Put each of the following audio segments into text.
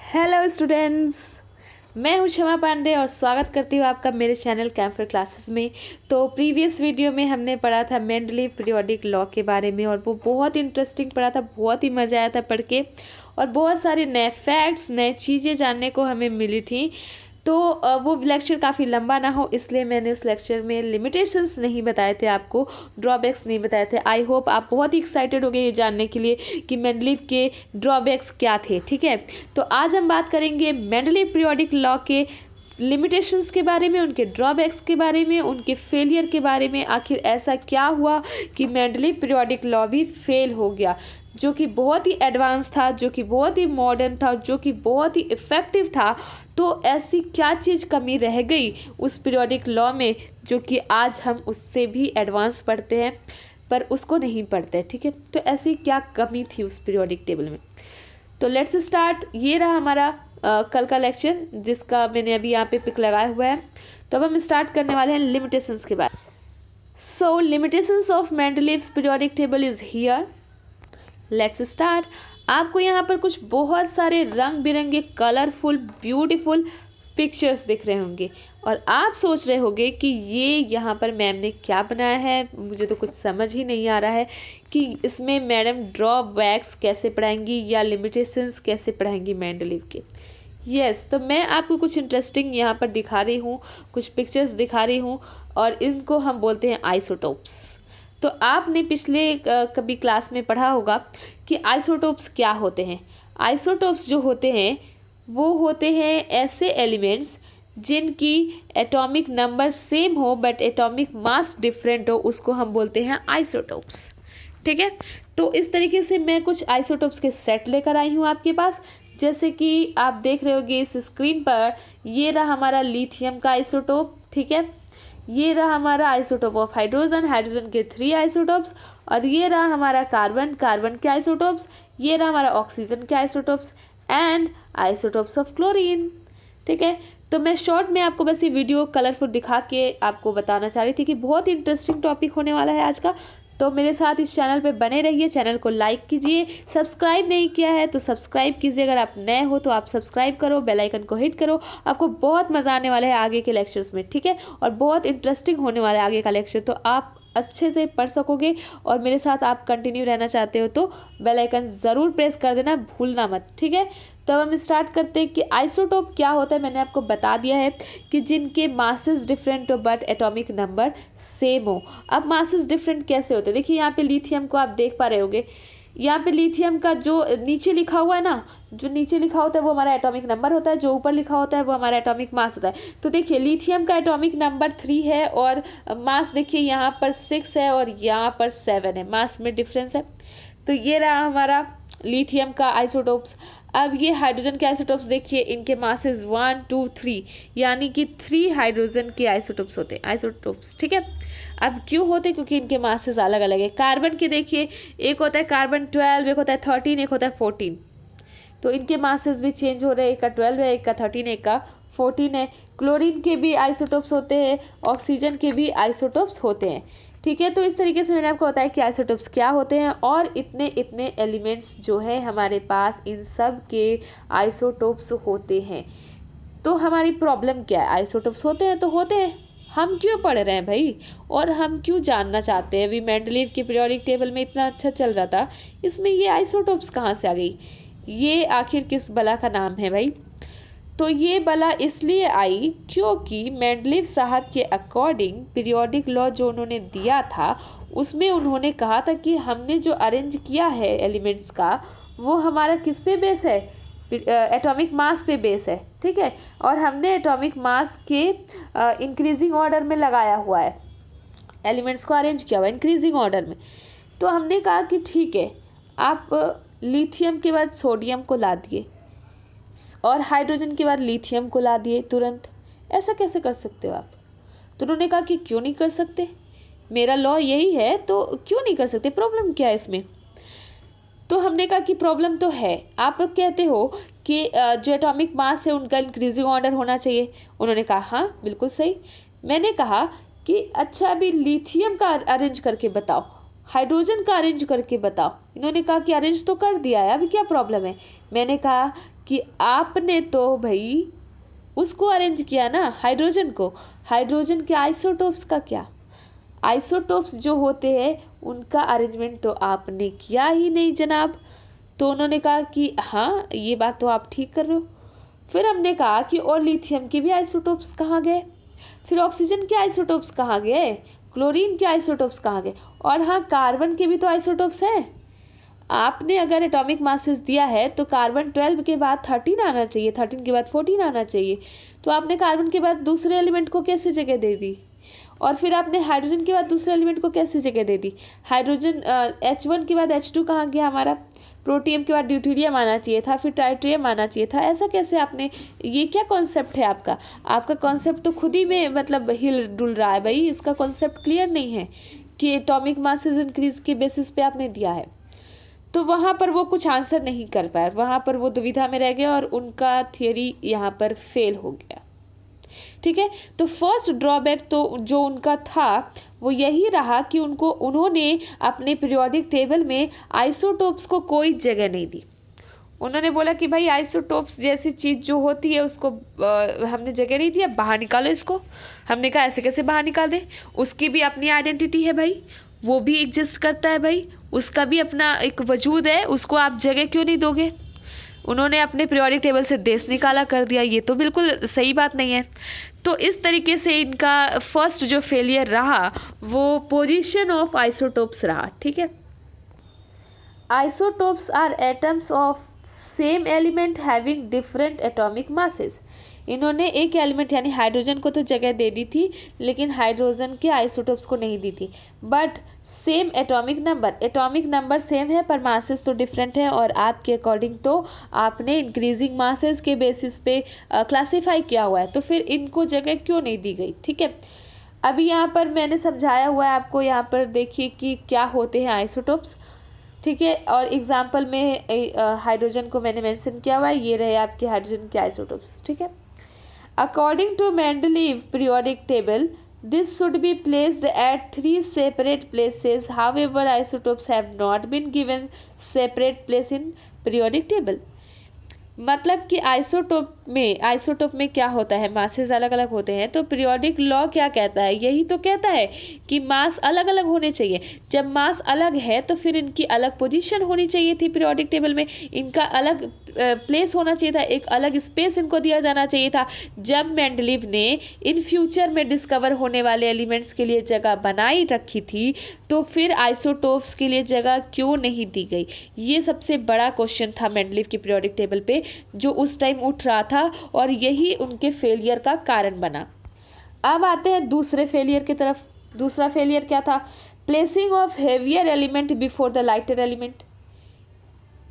Hello students, मैं हूं क्षमा पांडे और स्वागत करती हूं आपका मेरे चैनल कैम्फर क्लासेस में। तो प्रीवियस वीडियो में हमने पढ़ा था मेंडलीव पीरियोडिक लॉ के बारे में और वो बहुत इंटरेस्टिंग पढ़ा था, बहुत ही मज़ा आया था पढ़ के और बहुत सारे नए फैक्ट्स, नए चीज़ें जानने को हमें मिली थी। तो वो लेक्चर काफ़ी लंबा ना हो इसलिए मैंने उस लेक्चर में लिमिटेशंस नहीं बताए थे, आपको ड्रॉबैक्स नहीं बताए थे। आई होप आप बहुत ही एक्साइटेड हो गए ये जानने के लिए कि मेंडलीव के ड्रॉबैक्स क्या थे। ठीक है, तो आज हम बात करेंगे मेंडलीव पीरियोडिक लॉ के लिमिटेशंस के बारे में, उनके ड्रॉबैक्स के बारे में, उनके फेलियर के बारे में। आखिर ऐसा क्या हुआ कि मेंडलीव पीरियोडिक लॉ भी फेल हो गया, जो कि बहुत ही एडवांस था, जो कि बहुत ही मॉडर्न था, जो कि बहुत ही इफ़ेक्टिव था। तो ऐसी क्या चीज़ कमी रह गई उस पीरियोडिक लॉ में जो कि आज हम उससे भी एडवांस पढ़ते हैं पर उसको नहीं पढ़ते। ठीक है, तो ऐसी क्या कमी थी उस पीरियोडिक टेबल में। तो लेट्स स्टार्ट। ये रहा हमारा कल का लेक्चर जिसका मैंने अभी यहाँ पे पिक लगाया हुआ है। तो अब हम स्टार्ट करने वाले हैं लिमिटेशंस के बारे में। So limitations of Mendeleev's periodic table is here. Let's start. आपको यहाँ पर कुछ बहुत सारे रंग बिरंगे कलरफुल ब्यूटीफुल पिक्चर्स दिख रहे होंगे और आप सोच रहे होंगे कि ये यहाँ पर मैम ने क्या बनाया है, मुझे तो कुछ समझ ही नहीं आ रहा है कि इसमें मैडम ड्रॉबैक्स कैसे पढ़ाएंगी या लिमिटेशंस कैसे पढ़ाएंगी मेंडलीव के। यस, तो मैं आपको कुछ इंटरेस्टिंग यहाँ पर दिखा रही हूँ, कुछ पिक्चर्स दिखा रही हूँ और इनको हम बोलते हैं आइसोटोप्स। तो आपने पिछले कभी क्लास में पढ़ा होगा कि आइसोटोप्स क्या होते हैं। आइसोटोप्स जो होते हैं वो होते हैं ऐसे एलिमेंट्स जिनकी एटॉमिक नंबर सेम हो बट एटॉमिक मास डिफरेंट हो, उसको हम बोलते हैं आइसोटोप्स। ठीक है, तो इस तरीके से मैं कुछ आइसोटोप्स के सेट लेकर आई हूँ आपके पास। जैसे कि आप देख रहे होंगे इस स्क्रीन पर, ये रहा हमारा लिथियम का आइसोटोप। ठीक है, ये रहा हमारा आइसोटोप ऑफ हाइड्रोजन, हाइड्रोजन के 3 आइसोटोप्स, और ये रहा हमारा कार्बन, कार्बन के आइसोटोप्स, ये रहा हमारा ऑक्सीजन के isotopes and isotopes of chlorine. ठीक है, तो मैं शॉर्ट में आपको बस ये वीडियो कलरफुल दिखा के आपको बताना चाह रही थी कि बहुत ही इंटरेस्टिंग टॉपिक होने वाला है आज का। तो मेरे साथ इस चैनल पे बने रहिए, चैनल को लाइक कीजिए, सब्सक्राइब नहीं किया है तो सब्सक्राइब कीजिए, अगर आप नए हो तो आप सब्सक्राइब करो, बेल आइकन को हिट करो। आपको बहुत मज़ा आने वाला है आगे के लेक्चर्स में। ठीक है, और बहुत इंटरेस्टिंग होने वाला है आगे का लेक्चर, तो आप अच्छे से पढ़ सकोगे और मेरे साथ आप कंटिन्यू रहना चाहते हो तो बेल आइकन ज़रूर प्रेस कर देना, भूलना मत। ठीक है, तो अब हम स्टार्ट करते हैं कि आइसोटोप क्या होता है। मैंने आपको बता दिया है कि जिनके मासेस डिफरेंट हो बट एटॉमिक नंबर सेम हो। अब मासेस डिफरेंट कैसे होते हैं, देखिए यहाँ पे लिथियम को आप देख पा रहे होगे, यहाँ पे लिथियम का जो नीचे लिखा हुआ है ना, जो नीचे लिखा होता है वो हमारा एटॉमिक नंबर होता है, जो ऊपर लिखा होता है वो हमारा एटॉमिक मास होता है। तो देखिए लिथियम का एटॉमिक नंबर 3 है और मास देखिए यहाँ पर 6 है और यहाँ पर 7 है, मास में डिफरेंस है। तो ये रहा हमारा लिथियम का आइसोटोप्स। अब ये हाइड्रोजन के आइसोटोप्स देखिए, इनके मासेस 1 2 3 यानी कि 3 हाइड्रोजन के आइसोटोप्स होते हैं, आइसोटोप्स। ठीक है, अब क्यों होते हैं, क्योंकि इनके मासेस अलग अलग है। कार्बन के देखिए, एक होता है कार्बन 12, एक होता है 13, एक होता है 14। तो इनके मासेस भी चेंज हो रहे हैं, एक का 12 है, एक का 13, एक का 14 है। क्लोरीन के भी आइसोटोप्स होते हैं, ऑक्सीजन के भी आइसोटोप्स होते हैं। ठीक है, तो इस तरीके से मैंने आपको बताया कि आइसोटोप्स क्या होते हैं और इतने इतने एलिमेंट्स जो है हमारे पास, इन सब के आइसोटोप्स होते हैं। तो हमारी प्रॉब्लम क्या है, आइसोटोप्स होते हैं तो होते हैं, हम क्यों पढ़ रहे हैं भाई, और हम क्यों जानना चाहते हैं। अभी मेंडलीव के पीरियोडिक टेबल में इतना अच्छा चल रहा था, इसमें ये आइसोटोप्स कहाँ से आ गई, ये आखिर किस बला का नाम है भाई। तो ये बला इसलिए आई क्योंकि मेंडलीव साहब के अकॉर्डिंग पीरियोडिक लॉ जो उन्होंने दिया था उसमें उन्होंने कहा था कि हमने जो अरेंज किया है एलिमेंट्स का वो हमारा किस पे बेस है, एटॉमिक मास पे बेस है। ठीक है, और हमने एटॉमिक मास के इंक्रीजिंग ऑर्डर में लगाया हुआ है, एलिमेंट्स को अरेंज किया हुआ है इंक्रीजिंग ऑर्डर में। तो हमने कहा कि ठीक है, आप लिथियम के बाद सोडियम को ला दिए और हाइड्रोजन के बाद लिथियम को ला दिए तुरंत, ऐसा कैसे कर सकते हो आप। तो उन्होंने कहा कि क्यों नहीं कर सकते, मेरा लॉ यही है तो क्यों नहीं कर सकते, प्रॉब्लम क्या है इसमें। तो हमने कहा कि प्रॉब्लम तो है, आप कहते हो कि जो एटॉमिक मास है उनका इंक्रीजिंग ऑर्डर होना चाहिए। उन्होंने कहा हाँ बिल्कुल सही। मैंने कहा कि अच्छा अभी लिथियम का अरेंज करके बताओ, हाइड्रोजन का अरेंज करके बताओ। इन्होंने कहा कि अरेंज तो कर दिया है, अभी क्या प्रॉब्लम है। मैंने कहा कि आपने तो भाई उसको अरेंज किया ना, हाइड्रोजन को। हाइड्रोजन के आइसोटोप्स का क्या, आइसोटोप्स जो होते हैं उनका अरेंजमेंट तो आपने किया ही नहीं जनाब। तो उन्होंने कहा कि हाँ ये बात तो आप ठीक कर रहे हो। फिर हमने कहा कि और लिथियम के भी आइसोटोप्स कहाँ गए, फिर ऑक्सीजन के आइसोटोप्स कहाँ गए, क्लोरीन के आइसोटोप्स कहाँ गए, और हाँ कार्बन के भी तो आइसोटोप्स हैं। आपने अगर एटॉमिक मासेस दिया है तो कार्बन 12 के बाद 13 आना चाहिए, 13 के बाद 14 आना चाहिए। तो आपने कार्बन के बाद दूसरे एलिमेंट को कैसे जगह दे दी, और फिर आपने हाइड्रोजन के बाद दूसरे एलिमेंट को कैसे जगह दे दी। हाइड्रोजन H1 के बाद H2 कहाँ गया हमारा, प्रोटियम के बाद ड्यूटेरियम आना चाहिए था, फिर ट्राइट्रियम आना चाहिए था। ऐसा कैसे आपने, ये क्या कॉन्सेप्ट है आपका, आपका कॉन्सेप्ट तो खुद ही में मतलब हिल डुल रहा है भाई। इसका कॉन्सेप्ट क्लियर नहीं है कि एटॉमिक मासेस इंक्रीज के बेसिस पे आपने दिया है। तो वहाँ पर वो कुछ आंसर नहीं कर पाए, वहाँ पर वो दुविधा में रह गए और उनका थियरी यहाँ पर फेल हो गया। ठीक है, तो फर्स्ट ड्रॉबैक तो जो उनका था वो यही रहा कि उन्होंने अपने पीरियोडिक टेबल में आइसोटोप्स को कोई जगह नहीं दी। उन्होंने बोला कि भाई आइसोटोप्स जैसी चीज़ जो होती है उसको हमने जगह नहीं दिया, बाहर निकालो इसको। हमने कहा ऐसे कैसे बाहर निकाल दें, उसकी भी अपनी आइडेंटिटी है भाई, वो भी एग्जिस्ट करता है भाई, उसका भी अपना एक वजूद है, उसको आप जगह क्यों नहीं दोगे। उन्होंने अपने पीरियोडिक टेबल से देश निकाला कर दिया, ये तो बिल्कुल सही बात नहीं है। तो इस तरीके से इनका फर्स्ट जो फेलियर रहा वो पोजीशन ऑफ आइसोटोप्स रहा। ठीक है, isotopes are atoms of same element having different atomic masses. इन्होंने एक एलिमेंट यानी हाइड्रोजन को तो जगह दे दी थी, लेकिन हाइड्रोजन के आइसोटोप्स को नहीं दी थी। But same atomic number same है पर मासेस तो डिफरेंट है, और आपके अकॉर्डिंग तो आपने इंक्रीजिंग मासेस के बेसिस पे क्लासीफाई किया हुआ है, तो फिर इनको जगह क्यों नहीं दी गई। ठीक है, अभी यहाँ पर मैंने समझाया हुआ है आपको, यहाँ पर देखिए कि क्या होते हैं आइसोटोप्स। ठीक है, और एग्जाम्पल में हाइड्रोजन को मैंने मेंशन किया हुआ है, ये रहे आपके हाइड्रोजन के आइसोटोप्स। ठीक है, according to Mendeleev periodic table, this should be placed at 3 separate places. However, isotopes have not been given separate place in periodic table. मतलब कि आइसोटोप में क्या होता है, मासेस अलग अलग होते हैं। तो पीरियोडिक लॉ क्या कहता है, यही तो कहता है कि मास अलग अलग होने चाहिए। जब मास अलग है तो फिर इनकी अलग पोजीशन होनी चाहिए थी पीरियोडिक टेबल में, इनका अलग प्लेस होना चाहिए था, एक अलग स्पेस इनको दिया जाना चाहिए था। जब मेंडलीव ने इन फ्यूचर में डिस्कवर होने वाले एलिमेंट्स के लिए जगह बनाई रखी थी, तो फिर आइसोटोप्स के लिए जगह क्यों नहीं दी गई। ये सबसे बड़ा क्वेश्चन था मेंडलीव की पीरियोडिक टेबल पे, जो उस टाइम उठ रहा था, और यही उनके फेलियर का कारण बना। अब आते हैं दूसरे फेलियर की तरफ। दूसरा फेलियर क्या था, placing of heavier element before the lighter element.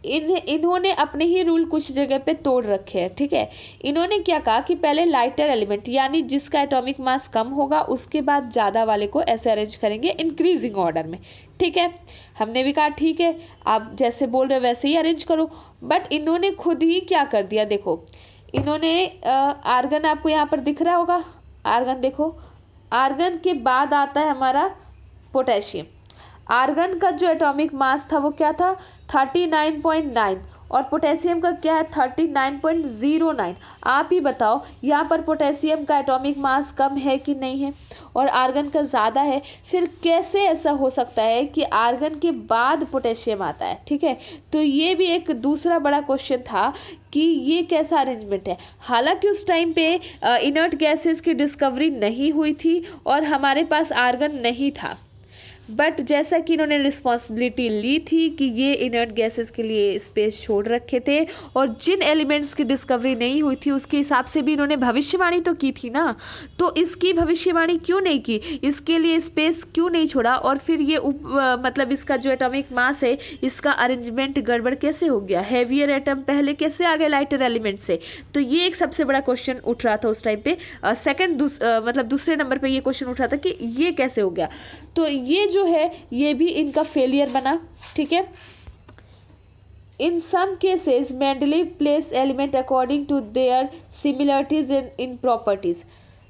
इन्होंने अपने ही रूल कुछ जगह पे तोड़ रखे हैं। ठीक है, इन्होंने क्या कहा कि पहले लाइटर एलिमेंट यानी जिसका एटॉमिक मास कम होगा उसके बाद ज़्यादा वाले को ऐसे अरेंज करेंगे इंक्रीजिंग ऑर्डर में। ठीक है, हमने भी कहा ठीक है आप जैसे बोल रहे वैसे ही अरेंज करो। बट इन्होंने खुद ही क्या कर दिया, देखो इन्होंने आर्गन आपको यहाँ पर दिख रहा होगा, आर्गन देखो, आर्गन के बाद आता है हमारा पोटेशियम। आर्गन का जो एटॉमिक मास था वो क्या था 39.9, और पोटेशियम का क्या है 39.09। आप ही बताओ यहाँ पर पोटेशियम का एटॉमिक मास कम है कि नहीं है, और आर्गन का ज़्यादा है। फिर कैसे ऐसा हो सकता है कि आर्गन के बाद पोटेशियम आता है। ठीक है, तो ये भी एक दूसरा बड़ा क्वेश्चन था कि ये कैसा अरेंजमेंट है। हालांकि उस टाइम पे इनर्ट गैसेस की डिस्कवरी नहीं हुई थी और हमारे पास आर्गन नहीं था, बट जैसा कि इन्होंने रिस्पॉन्सिबिलिटी ली थी कि ये इनर्ट गैसेस के लिए स्पेस छोड़ रखे थे, और जिन एलिमेंट्स की डिस्कवरी नहीं हुई थी उसके हिसाब से भी इन्होंने भविष्यवाणी तो की थी ना, तो इसकी भविष्यवाणी क्यों नहीं की, इसके लिए स्पेस क्यों नहीं छोड़ा, और फिर ये मतलब इसका जो एटॉमिक मास है इसका अरेंजमेंट गड़बड़ कैसे हो गया, हैवियर एटम पहले कैसे आ गए लाइटर एलिमेंट से। तो ये एक सबसे बड़ा क्वेश्चन उठ रहा था उस टाइम पे। मतलब दूसरे नंबर पे ये क्वेश्चन उठ रहा था कि ये कैसे हो गया। तो ये जो है ये भी इनका फेलियर बना। ठीक है, in some cases Mendeleev place element according to their similarities in properties.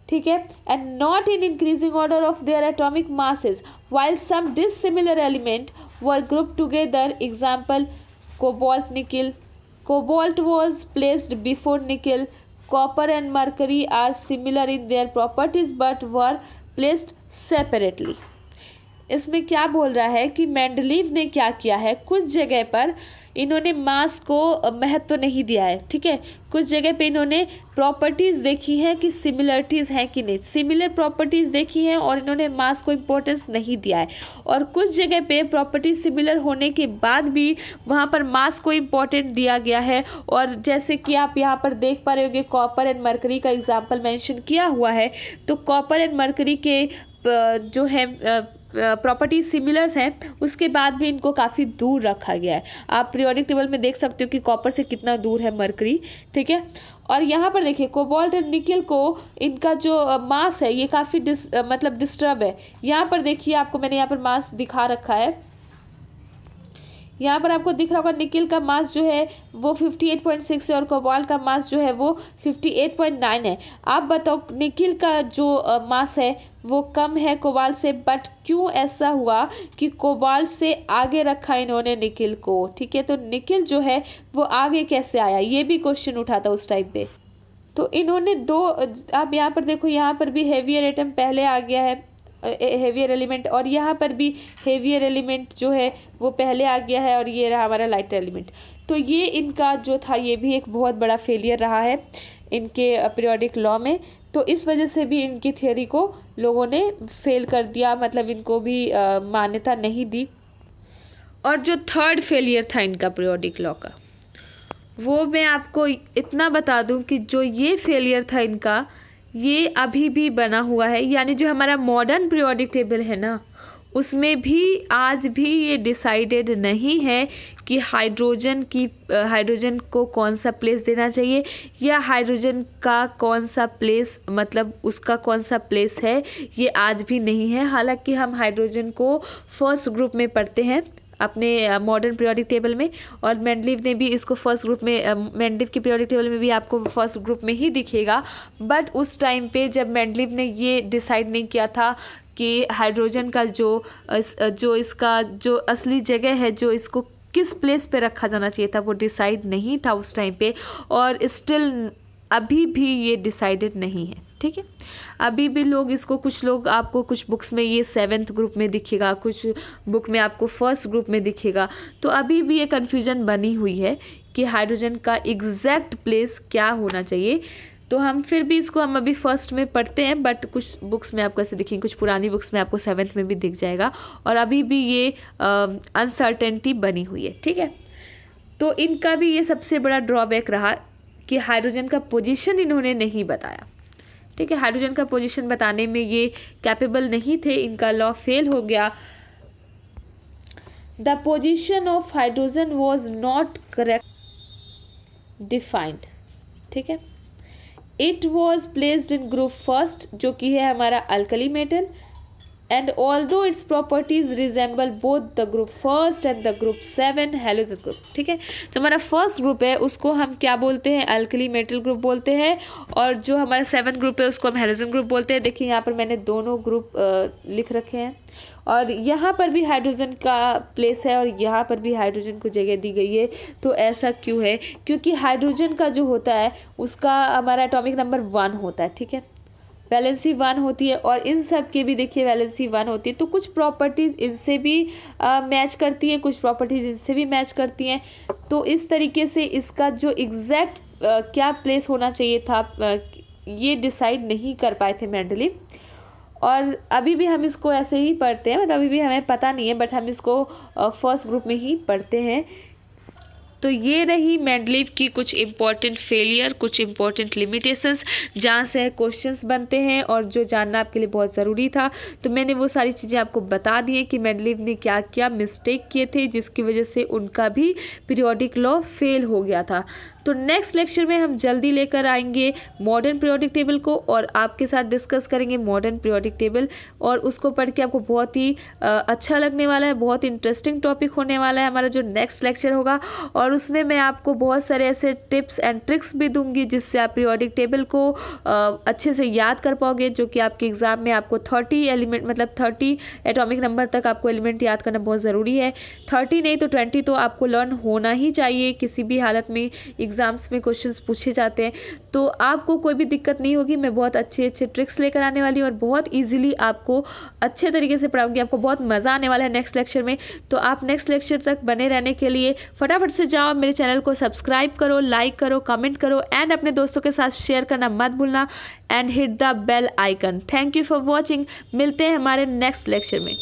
ठीक है, and not in increasing order of their atomic masses while some dissimilar element were grouped together. Example, cobalt nickel. Cobalt was placed before nickel. Copper and mercury are similar in their properties but were placed separately. इसमें क्या बोल रहा है कि Mendeleev ने क्या किया है, कुछ जगह पर इन्होंने मास को महत्व नहीं दिया है, ठीक है। कुछ जगह पे इन्होंने प्रॉपर्टीज़ देखी हैं कि सिमिलरिटीज़ हैं कि नहीं, सिमिलर प्रॉपर्टीज़ देखी हैं और इन्होंने मास को इम्पोर्टेंस नहीं दिया है। और कुछ जगह पे प्रॉपर्टीज सिमिलर होने के बाद भी वहाँ पर मास को इम्पोर्टेंट दिया गया है। और जैसे कि आप यहाँ पर देख पा रहे होंगे, कॉपर एंड मरकरी का एग्जाम्पल मेंशन किया हुआ है। तो कॉपर एंड मरकरी के जो है प्रॉपर्टी सिमिलर्स हैं, उसके बाद भी इनको काफ़ी दूर रखा गया है। आप पीरियोडिक टेबल में देख सकते हो कि कॉपर से कितना दूर है मरकरी, ठीक है। और यहाँ पर देखिए कोबाल्ट एंड निकल को इनका जो मास है ये काफ़ी डिस्टर्ब है। यहाँ पर देखिए, आपको मैंने यहाँ पर मास दिखा रखा है, यहाँ पर आपको दिख रहा होगा निकल का मास जो है वो 58.6 है और कोबाल्ट का मास जो है वो 58.9 है। आप बताओ निकल का जो मास है वो कम है कोबाल्ट से, बट क्यों ऐसा हुआ कि कोबाल्ट से आगे रखा इन्होंने निकल को, ठीक है। तो निकल जो है वो आगे कैसे आया, ये भी क्वेश्चन उठा था उस टाइम पे। तो इन्होंने दो, आप यहाँ पर देखो, यहाँ पर भी हेवियर एटम पहले आ गया है, हेवियर एलिमेंट, और यहाँ पर भी हेवियर एलिमेंट जो है वो पहले आ गया है, और ये रहा हमारा लाइटर एलिमेंट। तो ये इनका जो था ये भी एक बहुत बड़ा फेलियर रहा है इनके पीरियोडिक लॉ में। तो इस वजह से भी इनकी थ्योरी को लोगों ने फेल कर दिया, मतलब इनको भी मान्यता नहीं दी। और जो थर्ड फेलियर था इनका पीरियोडिक लॉ का, वो मैं आपको इतना बता दूं कि जो ये फेलियर था इनका, ये अभी भी बना हुआ है। यानी जो हमारा मॉडर्न पीरियोडिक टेबल है ना, उसमें भी आज भी ये डिसाइडेड नहीं है कि हाइड्रोजन को कौन सा प्लेस देना चाहिए, या हाइड्रोजन का कौन सा प्लेस, मतलब उसका कौन सा प्लेस है, ये आज भी नहीं है। हालांकि हम हाइड्रोजन को फर्स्ट ग्रुप में पढ़ते हैं अपने मॉडर्न पीरियोडिक टेबल में, और मेंडलीव ने भी इसको फर्स्ट ग्रुप में, मेंडलीव की पीरियोडिक टेबल में भी आपको फर्स्ट ग्रुप में ही दिखेगा। बट उस टाइम पे जब मेंडलीव ने ये डिसाइड नहीं किया था कि हाइड्रोजन का जो इसका जो असली जगह है, जो इसको किस प्लेस पे रखा जाना चाहिए था, वो डिसाइड नहीं था उस टाइम पे, और स्टिल अभी भी ये डिसाइडेड नहीं है, ठीक है। अभी भी लोग इसको, कुछ लोग आपको कुछ बुक्स में ये 7th ग्रुप में दिखेगा, कुछ बुक में आपको फर्स्ट ग्रुप में दिखेगा। तो अभी भी ये कन्फ्यूजन बनी हुई है कि हाइड्रोजन का एग्जैक्ट प्लेस क्या होना चाहिए। तो हम फिर भी इसको हम अभी फर्स्ट में पढ़ते हैं, बट कुछ बुक्स में आपको ऐसे दिखेंगे, कुछ पुरानी बुक्स में आपको 7th में भी दिख जाएगा, और अभी भी ये अनसर्टेनिटी बनी हुई है, ठीक है। तो इनका भी ये सबसे बड़ा ड्रॉबैक रहा कि हाइड्रोजन का पोजीशन इन्होंने नहीं बताया, ठीक है। हाइड्रोजन का पोजीशन बताने में ये कैपेबल नहीं थे, इनका लॉ फेल हो गया। The position of hydrogen was not correct defined, ठीक है। It was placed in group first, जो कि है हमारा alkali metal, and although its properties resemble both the group first and the group 7 halogen group, ठीक है। जो हमारा फर्स्ट ग्रुप है उसको हम क्या बोलते हैं, अल्कली मेटल ग्रुप बोलते हैं, और जो हमारा 7th ग्रुप है उसको हम हैलोजन ग्रुप बोलते हैं। देखिए यहाँ पर मैंने दोनों ग्रुप लिख रखे हैं, और यहाँ पर भी हाइड्रोजन का प्लेस है और यहाँ पर भी हाइड्रोजन को जगह दी गई है। तो ऐसा क्यों है, क्योंकि हाइड्रोजन का जो होता है उसका हमारा एटॉमिक नंबर 1 होता है, ठीक है। वैलेंसी 1 होती है, और इन सब के भी देखिए वैलेंसी 1 होती है। तो कुछ प्रॉपर्टीज़ इनसे भी मैच करती हैं, कुछ प्रॉपर्टीज़ इनसे भी मैच करती हैं। तो इस तरीके से इसका जो एग्जैक्ट क्या प्लेस होना चाहिए था ये डिसाइड नहीं कर पाए थे मेंडलीव, और अभी भी हम इसको ऐसे ही पढ़ते हैं, मतलब अभी भी हमें पता नहीं है, बट हम इसको फर्स्ट ग्रुप में ही पढ़ते हैं। तो ये रही मेंडलीव की कुछ इम्पॉर्टेंट फेलियर, कुछ इम्पॉर्टेंट लिमिटेशंस जहाँ से क्वेश्चंस बनते हैं और जो जानना आपके लिए बहुत ज़रूरी था। तो मैंने वो सारी चीज़ें आपको बता दी हैं कि मेंडलीव ने क्या क्या मिस्टेक किए थे जिसकी वजह से उनका भी पीरियोडिक लॉ फेल हो गया था। तो नेक्स्ट लेक्चर में हम जल्दी लेकर आएंगे मॉडर्न पीरियोडिक टेबल को और आपके साथ डिस्कस करेंगे मॉडर्न पीरियोडिक टेबल, और उसको पढ़ के आपको बहुत ही अच्छा लगने वाला है, बहुत इंटरेस्टिंग टॉपिक होने वाला है हमारा जो नेक्स्ट लेक्चर होगा। और उसमें मैं आपको बहुत सारे ऐसे टिप्स एंड ट्रिक्स भी दूंगी जिससे आप पीरियोडिक टेबल को अच्छे से याद कर पाओगे, जो कि आपके एग्जाम में आपको 30 एलिमेंट मतलब 30 एटॉमिक नंबर तक आपको एलिमेंट याद करना बहुत ज़रूरी है। 30 नहीं तो 20 तो आपको लर्न होना ही चाहिए, किसी भी हालत में एग्जाम्स में क्वेश्चंस पूछे जाते हैं, तो आपको कोई भी दिक्कत नहीं होगी। मैं बहुत अच्छे अच्छे ट्रिक्स लेकर आने वाली हूँ और बहुत ईजिली आपको अच्छे तरीके से पढ़ाऊंगी, आपको बहुत मज़ा आने वाला है नेक्स्ट लेक्चर में। तो आप नेक्स्ट लेक्चर तक बने रहने के लिए फटाफट से जाओ, मेरे चैनल को सब्सक्राइब करो, लाइक करो, कमेंट करो एंड अपने दोस्तों के साथ शेयर करना मत भूलना and hit the bell icon. Thank you for watching. मिलते हैं हमारे नेक्स्ट लेक्चर में।